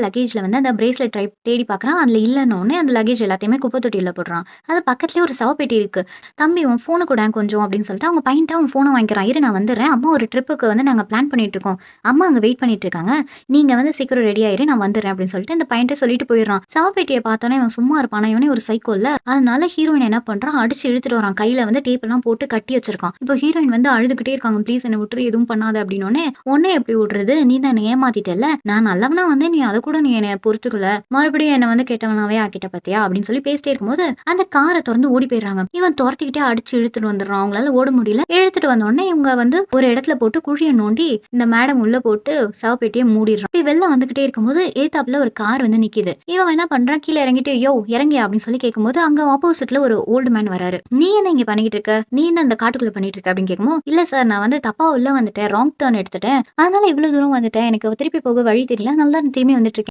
லக்கேஜ்ல வந்து அந்த பிரேஸ்லெட் தேடி பார்க்குறான். அதுல இல்லன்னோனே அந்த லக்கேஜ் எல்லாத்தையுமே குப்பை தொட்டியில போடுறான். அது பக்கத்துலயே ஒரு சவப்பெட்டி இருக்கு. "தம்பி உன் ஃபோன குடேன் கொஞ்சம்" அப்படின்னு சொல்லிட்டு அவங்க பையன்ட்ட அவன் ஃபோன வாங்கிக்கிறான். "இரு நான் வந்துர்றேன். அம்மா ஒரு ட்ரிப்புக்கு வந்து நாங்க பிளான் பண்ணிட்டு இருக்கோம். அம்மா அங்க வெயிட் பண்ணிட்டு இருக்காங்க. நீங்க வந்து சீக்கிரம் ரெடி ஆயிரு. நான் வந்துர்றேன்" அப்படின்னு சொல்லிட்டு இந்த பையன்ட்ட சொல்லிட்டு போயிடுறான். சவப்பெட்டிய பார்த்தோனே இவன் சும்மா இருப்பானா? இவனே ஒரு சைக்கோ இல்ல. அதனால ஹீரோயின் என்ன பண்றான், அடிச்சு இழுத்துட்டு வரான். கையில வந்து டேப்லாம் போட்டு கட்டி வச்சிருக்கான். இப்போ ஹீரோயின் வந்து அழுதுகிட்டே இருக்காங்க. "ப்ளீஸ் என்ன விட்டுரு. எதுவும் பண்ணாத" அப்படின்னோனே, "உன்ன எப்படி விடுறது? நீ தான் என்ன ஏமாத்திட்டல்ல. நான் நல்லவனா வந்தேன். நீ அத கூட நீ என்னைய பொறுத்துக்கல. மறுபடியும் என்ன வந்து கெட்டவனாவே ஆக்கிட்ட பாத்தியா?" அப்படின்னு சொல்லி பேசிட்டே இருக்கும்போது, அந்த கார தொறந்து ஓடி போயிடுறாங்க. இவன் தொரத்திக்கிட்டே அடிச்சு இழுத்துட்டு வந்துடுறான். அவங்களால ஓட முடியல. இழுத்துட்டு வந்தோனே இவங்க வந்து ஒரு இடத்துல போட்டு குழிய நோண்டி, இந்த மேடம் உள்ள போட்டு சவப்பெட்டிய மூடிடுறான். இப்படி வெளில வந்துகிட்டே இருக்கும்போது, எதுத்தாப்புல ஒரு கார் வந்து நிக்குது. இவன் என்ன பண்றான், கீழ இறங்கிட்டு, "யோவ் இறங்கியா" அப்படின்னு சொல்லி கேட்கும்போது, அங்க ஆப்போசிட்ல ஒரு ஓல்டு மேன் வராரு. "நீ என்ன இங்க பண்ணிக்கிட்டு இருக்க? நீ என்ன இந்த காட்டுக்குள்ள பண்ணிட்டு இருக்க?" அப்படின்னு கேட்கும்போது, "இல்ல சார் நான் வந்து தப்பா உள்ள வந்துட்டேன். ராங் டர்ன் எடுத்துட்டேன். அதனால இவ்வளவு தூரம் வந்துட்டேன். எனக்கு திருப்பி போக வழி தெரியல. அதனால தான் திரும்பி வந்துட்டு இருக்கேன்"